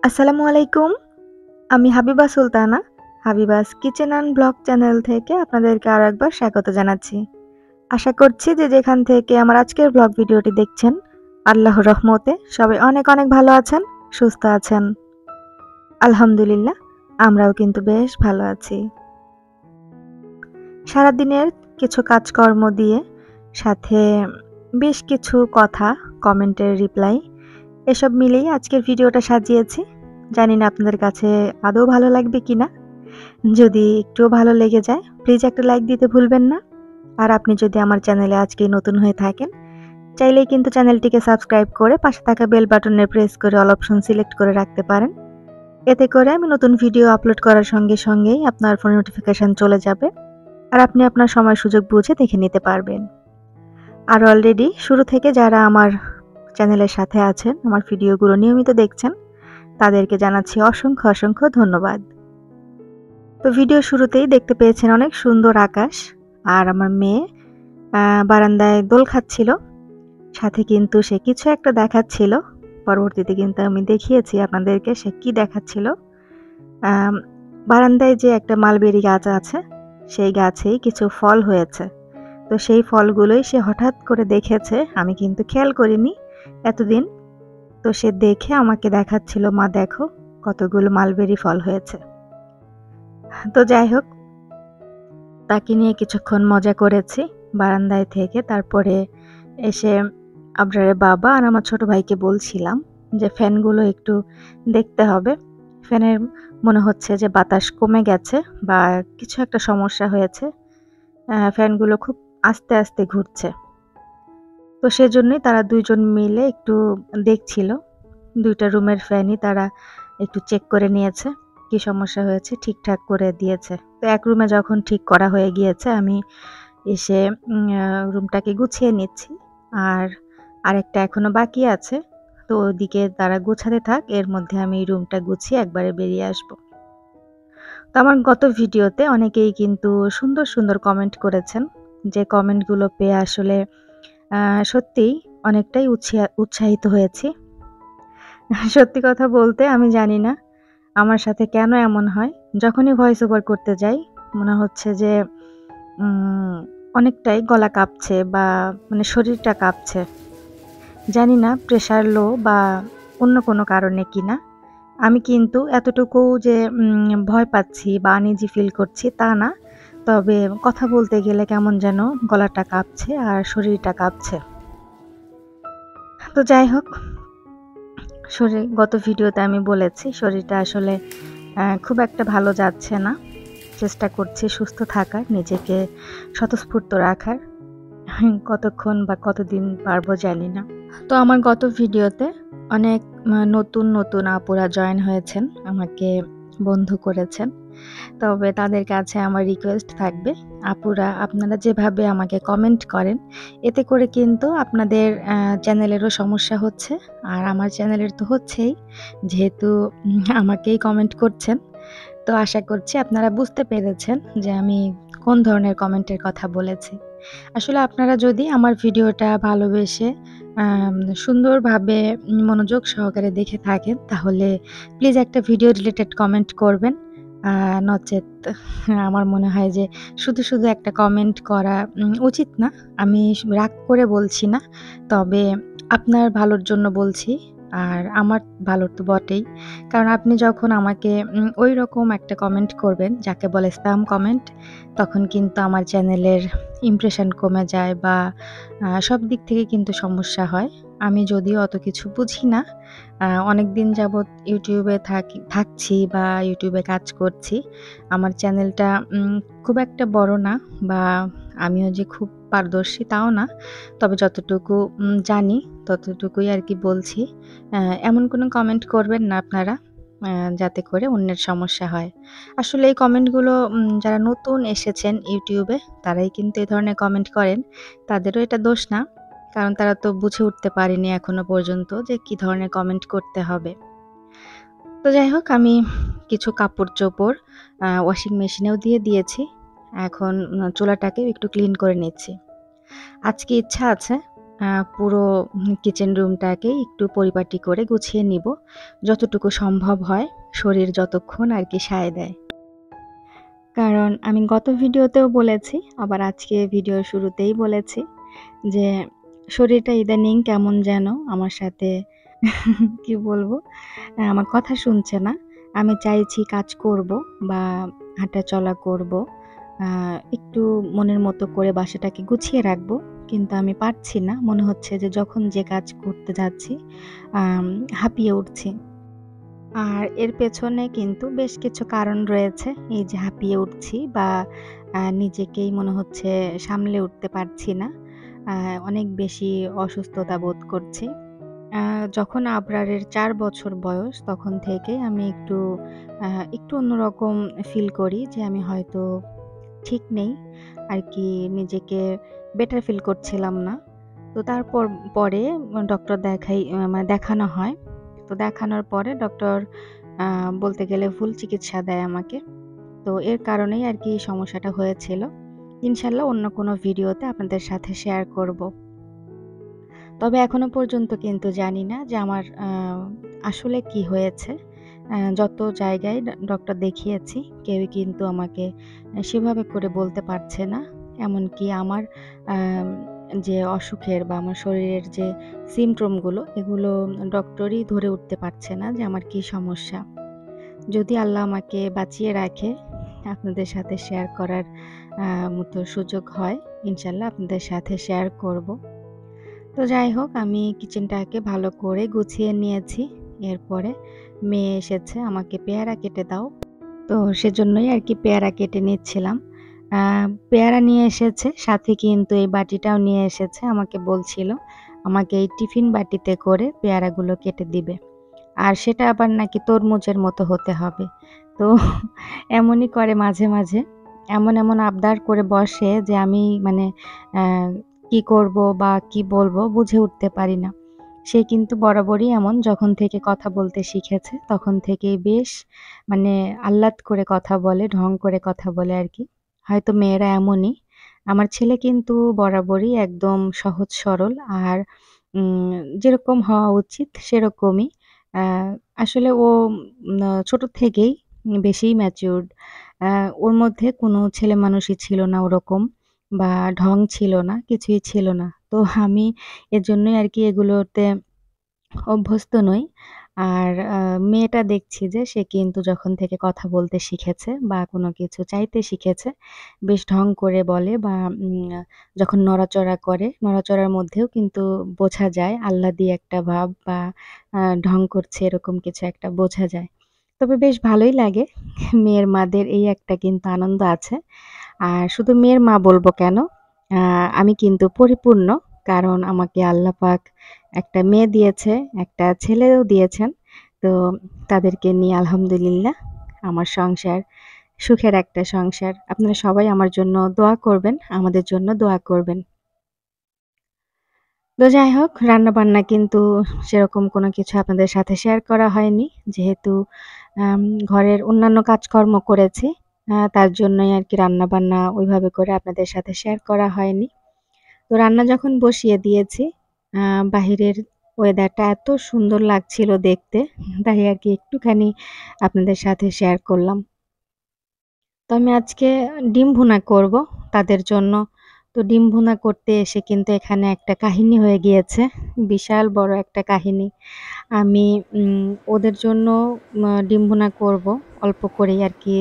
আসসালামু আলাইকুম। আমি Habiba Sultana. Habiba's kitchen and blog channel থেকে আপনাদেরকে আরো একবার স্বাগত জানাচ্ছি। আশা করছি যে যেখান থেকে আমার আজকের ব্লগ ভিডিওটি দেখছেন, আল্লাহর রহমতে সবাই অনেক অনেক ভালো আছেন, সুস্থ আছেন। আলহামদুলিল্লাহ, আমরাও কিন্তু বেশ ভালো আছি। সারাদিনের কিছু কাজকর্ম দিয়ে সাথে বেশ কিছু কথা, কমেন্টের রিপ্লাই এসব মিলেই আজকের ভিডিওটা সাজিয়েছি। জানি না আপনাদের কাছে আদৌ ভালো লাগবে কিনা। যদি একটুও ভালো লেগে যায় প্লিজ একটা লাইক দিতে ভুলবেন না। আর আপনি যদি আমার চ্যানেলে আজকেই নতুন হয়ে থাকেন, চাইলেই কিন্তু চ্যানেলটিকে সাবস্ক্রাইব করে পাশে থাকা বেল বাটনে প্রেস করে অল অপশন সিলেক্ট করে রাখতে পারেন। এতে করে আমি নতুন ভিডিও আপলোড করার সঙ্গে সঙ্গেই আপনার ফোনে নোটিফিকেশন চলে যাবে আর আপনি আপনার সময় সুযোগ বুঝে দেখে নিতে পারবেন। আর অলরেডি শুরু থেকে যারা আমার চ্যানেলের সাথে আছেন, আমার ভিডিওগুলো নিয়মিত দেখছেন, তাদেরকে জানাচ্ছি অসংখ্য অসংখ্য ধন্যবাদ। তো ভিডিও শুরুতেই দেখতে পেয়েছেন অনেক সুন্দর আকাশ, আর আমার মেয়ে বারান্দায় দোল খাচ্ছিল, সাথে কিন্তু সে কিছু একটা দেখাচ্ছিল। পরবর্তীতে কিন্তু আমি দেখিয়েছি আপনাদেরকে সে কি দেখাচ্ছিল। বারান্দায় যে একটা মালবেরি গাছ আছে, সেই গাছেই কিছু ফল হয়েছে। তো সেই ফলগুলোই সে হঠাৎ করে দেখেছে, আমি কিন্তু খেয়াল করিনি এতদিন। তো সে দেখে আমাকে দেখাচ্ছিল, মা দেখো কতগুলো মালবেরি ফল হয়েছে। তো যাই হোক, তাকে নিয়ে কিছুক্ষণ মজা করেছি বারান্দায় থেকে। তারপরে এসে আবরারের বাবা আর আমার ছোট ভাইকে বলছিলাম যে ফ্যানগুলো একটু দেখতে হবে। ফ্যানের মনে হচ্ছে যে বাতাস কমে গেছে বা কিছু একটা সমস্যা হয়েছে। ফ্যানগুলো খুব আস্তে আস্তে ঘুরছে। তো সেজন্যই তারা দুইজন মিলে একটু দেখছিল। দুইটা রুমের ফ্যানই তারা একটু চেক করে নিয়েছে, কি সমস্যা হয়েছে, ঠিকঠাক করে দিয়েছে। তো এক রুমে যখন ঠিক করা হয়ে গিয়েছে, আমি এসে রুমটাকে গুছিয়ে নিচ্ছি। আর আরেকটা এখনো বাকি আছে, তো ওদিকে তারা গুছাতে থাক, এর মধ্যে আমি রুমটা গুছিয়ে একবারে বেরিয়ে আসব। তো আমার গত ভিডিওতে অনেকেই কিন্তু সুন্দর সুন্দর কমেন্ট করেছেন, যে কমেন্টগুলো পেয়ে আসলে সত্যিই অনেকটাই উৎসাহিত হয়েছি। সত্যি কথা বলতে আমি জানি না আমার সাথে কেন এমন হয়, যখনই ভয়েস ওভার করতে যাই মনে হচ্ছে যে অনেকটাই গলা কাঁপছে বা মানে শরীরটা কাঁপছে। জানি না প্রেশার লো বা অন্য কোনো কারণে কিনা। আমি কিন্তু এতটুকু যে ভয় পাচ্ছি বা আনইজি ফিল করছি তা না। তবে কথা বলতে গেলে কেমন যেন গলাটা কাঁপছে আর শরীরটা কাঁপছে। তো যাই হোক, গত ভিডিওতে আমি বলেছি শরীরটা আসলে খুব একটা ভালো যাচ্ছে না। চেষ্টা করছি সুস্থ থাকার, নিজেকে স্বতঃস্ফূর্ত রাখার। কতক্ষণ বা কতদিন পারবো জানি না। তো আমার গত ভিডিওতে অনেক নতুন নতুন আপুরা জয়েন হয়েছেন, আমাকে বন্ধু করেছেন। তবে তাদের কাছে আমার রিকোয়েস্ট থাকবে, আপুরা আপনারা যেভাবে আমাকে কমেন্ট করেন, এতে করে কিন্তু আপনাদের চ্যানেলেরও সমস্যা হচ্ছে, আর আমার চ্যানেলের তো হচ্ছেই, যেহেতু আমাকেই কমেন্ট করছেন। তো আশা করছি আপনারা বুঝতে পেরেছেন যে আমি কোন ধরনের কমেন্টের কথা বলেছি। আসলে আপনারা যদি আমার ভিডিওটা ভালোবেসে সুন্দরভাবে মনোযোগ সহকারে দেখে থাকেন, তাহলে প্লিজ একটা ভিডিও রিলেটেড কমেন্ট করবেন। নচেৎ আমার মনে হয় যে শুধু শুধু একটা কমেন্ট করা উচিত না। আমি রাগ করে বলছি না, তবে আপনার ভালোর জন্য বলছি। আর আমার ভালোর তো বটেই। কারণ আপনি যখন আমাকে ঐরকম একটা কমেন্ট করবেন, যাকে বলে স্প্যাম কমেন্ট, তখন কিন্তু আমার চ্যানেলের ইমপ্রেশন কমে যায় বা সব দিক থেকে কিন্তু সমস্যা হয়। আমি যদিও অত কিছু বুঝি না, অনেকদিন যাবৎ ইউটিউবে থাকছি বা ইউটিউবে কাজ করছি। আমার চ্যানেলটা খুব একটা বড় না, বা আমিও যে খুব পারদর্শী তাও না। তবে যতটুকু জানি ততটুকুই আরকি বলছি। এমন কোনো কমেন্ট করবেন না আপনারা যাতে করে অন্যের সমস্যা হয়। আসলে এই কমেন্টগুলো যারা নতুন এসেছেন ইউটিউবে, তারাই কিন্তু এ ধরনের কমেন্ট করেন। তাদেরও এটা দোষ না। কারণ তারা তো বুঝে উঠতে পারেনি এখনো পর্যন্ত যে কি ধরনের কমেন্ট করতে হবে। তো যাই হোক, আমি কিছু কাপড়-চোপড় ওয়াশিং মেশিনেও দিয়ে দিয়েছি। এখন চুলাটাকে একটু ক্লিন করে নিচ্ছি। আজকে ইচ্ছা আছে পুরো কিচেন রুমটাকে একটু পরিপাটি করে গুছিয়ে নিব, যতটুকু সম্ভব হয় শরীর যতক্ষণ আর কি সায় দেয়। কারণ আমি গত ভিডিওতেও বলেছি, আবার আজকে ভিডিওর শুরুতেই বলেছি যে শরীরটা ইদানিং কেমন যেন আমার সাথে কি বলবো, আমার কথা শুনছে না। আমি চাইছি কাজ করব বা হাঁটাচলা করব, একটু মনের মতো করে বাসাটাকে গুছিয়ে রাখবো, কিন্তু আমি পারছি না। মনে হচ্ছে যে যখন যে কাজ করতে যাচ্ছি আম হাঁপিয়ে উঠছি। আর এর পেছনে কিন্তু বেশ কিছু কারণ রয়েছে। এই যে হাঁপিয়ে উঠছি বা নিজেকেই মনে হচ্ছে সামলে উঠতে পারছি না। আ অনেক বেশি অসুস্থতা বোধ করছি। আ যখন আবরারের ৪ বছর বয়স তখন থেকেই আমি আ একটু অন্যরকম ফিল করি যে আমি হয়তো ঠিক নেই। আর কি নিজেকে বেটার ফিল করছিলাম না। তো পরে ডক্টর মানে দেখানো হয়। তো দেখানোর পরে ডক্টর আ বলতে গেলে ভুল চিকিৎসা দেয় আমাকে। তো এর কারণেই আরকি সমস্যাটা হয়েছিল। ইনশাআল্লাহ অন্য কোনো ভিডিওতে আপনাদের সাথে শেয়ার করব। তবে এখনো পর্যন্ত কিন্তু জানি না যে আমার আসলে কি হয়েছে। যত জায়গায় ডক্টর দেখিয়েছি, কেউই কিন্তু আমাকে সেভাবে করে বলতে পারছে না। এমনকি আমার আম যে অসুখের বা আমার শরীরের যে সিম্পটম গুলো, এগুলো ডক্টরই ধরে উঠতে পারছে না যে আমার কি সমস্যা। যদি আল্লাহ আমাকে বাঁচিয়ে রাখে, আপনাদের সাথে শেয়ার করার মতো সুযোগ হয়, ইনশাআল্লাহ আপনাদের সাথে শেয়ার করব। তো যাই হোক, আমি কিচেনটাকে ভালো করে গুছিয়ে নিয়েছি। এরপরে মেয়ে এসেছে, আমাকে পেয়ারা কেটে দাও। তো সেজন্যই আরকি পেয়ারা কেটে নিচ্ছিলাম। আ পেয়ারা নিয়ে এসেছে, সাথে কিন্তু এই বাটিটাও নিয়ে এসেছে। আমাকে বলছিল, আমাকে এই টিফিন বাটিতে করে পেয়ারাগুলো কেটে দিবে। আর সেটা আবার নাকি তরমুজের মতো হতে হবে। তো এমনই করে মাঝে, মাঝে। এমন আবদার করে বসে যে আমি মানে অ্যা কি করব বা কি বলবো বুঝে উঠতে পারি না। সে কিন্তু বরাবরই এমন, যখন থেকে কথা বলতে শিখেছে তখন থেকেই বেশ মানে আহ্লাদ করে কথা বলে, ঢং করে কথা বলে আরকি। হয়তো মেয়েরা এমনই। আমার ছেলে কিন্তু বরাবরই একদম সহজ সরল আর উম যেরকম হওয়া উচিত সেরকমই। আ আসলে ও ছোট থেকেই বেশিই ম্যাচিউরড। আ ওর মধ্যে কোনো ছেলেমানুষি ছিল না ওরকম, বা ঢং ছিল না, কিছুই ছিল না। তো আমি এজন্যই আরকি এগুলোতে অভ্যস্ত নই। আর মেয়েটা দেখছি যে সে কিন্তু যখন থেকে কথা বলতে শিখেছে বা কোনো কিছু চাইতে শিখেছে, বেশ ঢং করে বলে বা যখন নড়াচড়া করে, নড়াচড়ার মধ্যেও কিন্তু বোঝা যায় আহ্লাদি একটা ভাব বা ঢং করছে এরকম কিছু একটা বোঝা যায়। তবে বেশ ভালোই লাগে। মেয়ের মাদের এই একটা কিন্তু আনন্দ আছে। আর শুধু মেয়ের মা বলব কেন, আ আমি কিন্তু পরিপূর্ণ। কারণ আমাকে আল্লাহ পাক একটা মেয়ে দিয়েছে, একটা ছেলেও দিয়েছেন। তো তাদেরকে নিয়ে আলহামদুলিল্লাহ আমার সংসার, সুখের একটা সংসার। আপনারা সবাই আমার জন্য দোয়া করবেন, আমাদের জন্য দোয়া করবেন। তো যাই হোক, রান্নাবান্না কিন্তু সেরকম কোনো কিছু আপনাদের সাথে শেয়ার করা হয়নি। যেহেতু আম ঘরের অন্যান্য কাজকর্ম করেছি, তার জন্যই আরকি রান্নাবান্না ওইভাবে করে আপনাদের সাথে শেয়ার করা হয়নি। তো রান্না যখন বসিয়ে দিয়েছি, আ বাহিরের ওয়েদারটা এত সুন্দর লাগছিল দেখতে, তাই আরকি একটুখানি আপনাদের সাথে শেয়ার করলাম। তো আমি আজকে ডিম ভুনা করব তাদের জন্য। তো ডিম ভুনা করতে এসে কিন্তু এখানে একটা কাহিনী হয়ে গিয়েছে। বিশাল বড় একটা কাহিনী। আমি ওদের জন্য ডিম ভুনা করব। অল্প করেই আরকি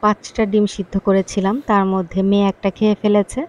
৫ টা ডিম সিদ্ধ করেছিলাম। তার মধ্যে মেয়ে একটা খেয়ে ফেলেছে।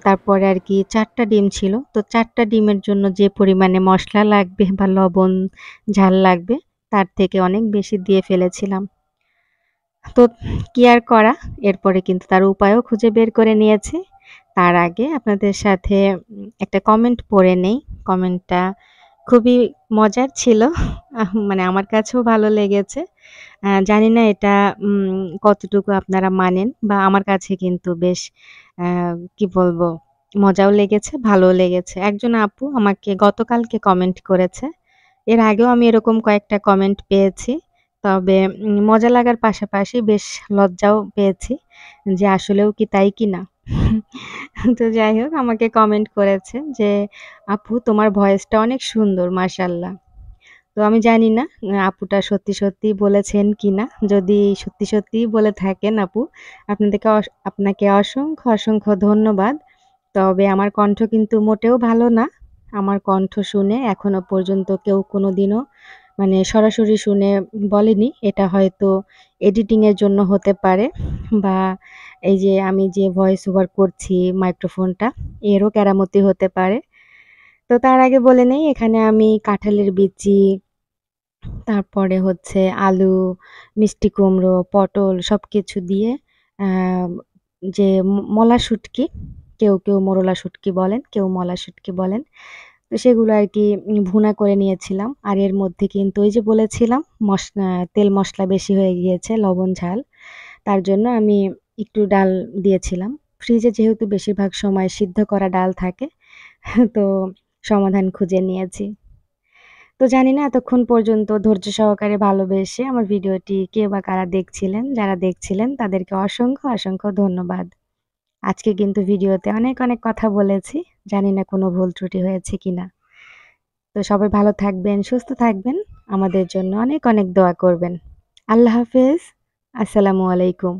তারপরে আরকি ৪ টা ডিম ছিল। তো ৪ টা ডিমের জন্য যে পরিমাণে মসলা লাগবে বা লবণ, ঝাল লাগবে, তার থেকে অনেক বেশি দিয়ে ফেলেছিলাম। তো কি আর করা? এরপরে কিন্তু তার উপায়ও খুঁজে বের করে নিয়েছি। তার আগে আপনাদের সাথে একটা কমেন্ট পড়ে নেই। কমেন্টটা খুবই মজার ছিল। মানে আমার কাছেও ভালো লেগেছে। জানি না এটা কতটুকু আপনারা মানেন, বা আমার কাছে কিন্তু বেশ আ কি বলবো? মজাও লেগেছে, ভালোও লেগেছে। একজন আপু আমাকে গতকালকে কমেন্ট করেছে। এর আগেও আমি এরকম কয়েকটা কমেন্ট পেয়েছি। তবে মজা লাগার পাশাপাশি বেশ লজ্জাও পেয়েছি যে আসলেও কি তাই কিনা? তো যাই হোক আমাকে কমেন্ট করেছে যে, "আপু তোমার ভয়েসটা অনেক সুন্দর মাশাআল্লাহ।" তো আমি জানি না আপুটা সত্যি, সত্যিই বলেছেন কিনা। যদি সত্যি, সত্যিই বলে থাকেন আপু, আপনাকে অসংখ্য, অসংখ্য ধন্যবাদ। তবে আমার কণ্ঠ কিন্তু মোটেও ভালো না। আমার কণ্ঠ শুনে এখনো পর্যন্ত কেউ কোনোদিনও মানে সরাসরি শুনে বলেনি। এটা হয়তো এডিটিং এর জন্য হতে পারে বা এই যে আমি যে ভয়েস ওভার করছি মাইক্রোফোনটা, এরও কেরামতি হতে পারে। তো তার আগে বলে নেই এখানে আমি কাঁঠালের বিচি, তারপরে হচ্ছে আলু, মিষ্টি কুমড়ো, পটল সবকিছু দিয়ে আ যে মলা শুটকি, কেউ মোরলা শুটকি বলেন, কেউ মলা শুটকি বলেন। তো সেগুলো আরকি ভুনা করে নিয়েছিলাম। আর এর মধ্যে কিন্তু ওই যে বলেছিলাম তেল মসলা বেশি হয়ে গিয়েছে, লবণ ঝাল। তার জন্য আমি একটু ডাল দিয়েছিলাম। ফ্রিজে যেহেতু বেশিরভাগ সময় সিদ্ধ করা ডাল থাকে, তো সমাধান খুঁজে নিয়েছি। তো জানি না এতক্ষণ পর্যন্ত ধৈর্য সহকারে ভালোবেসে আমার ভিডিওটি কে বা কারা দেখছিলেন। যারা দেখছিলেন তাদেরকে অসংখ্য, অসংখ্য ধন্যবাদ। আজকে কিন্তু ভিডিওতে অনেক, অনেক কথা বলেছি। জানি না কোনো ভুল ত্রুটি হয়েছে কিনা। তো সবাই ভালো থাকবেন, সুস্থ থাকবেন। আমাদের জন্য অনেক, অনেক দোয়া করবেন। আল্লাহ হাফেজ। আসসালামু আলাইকুম।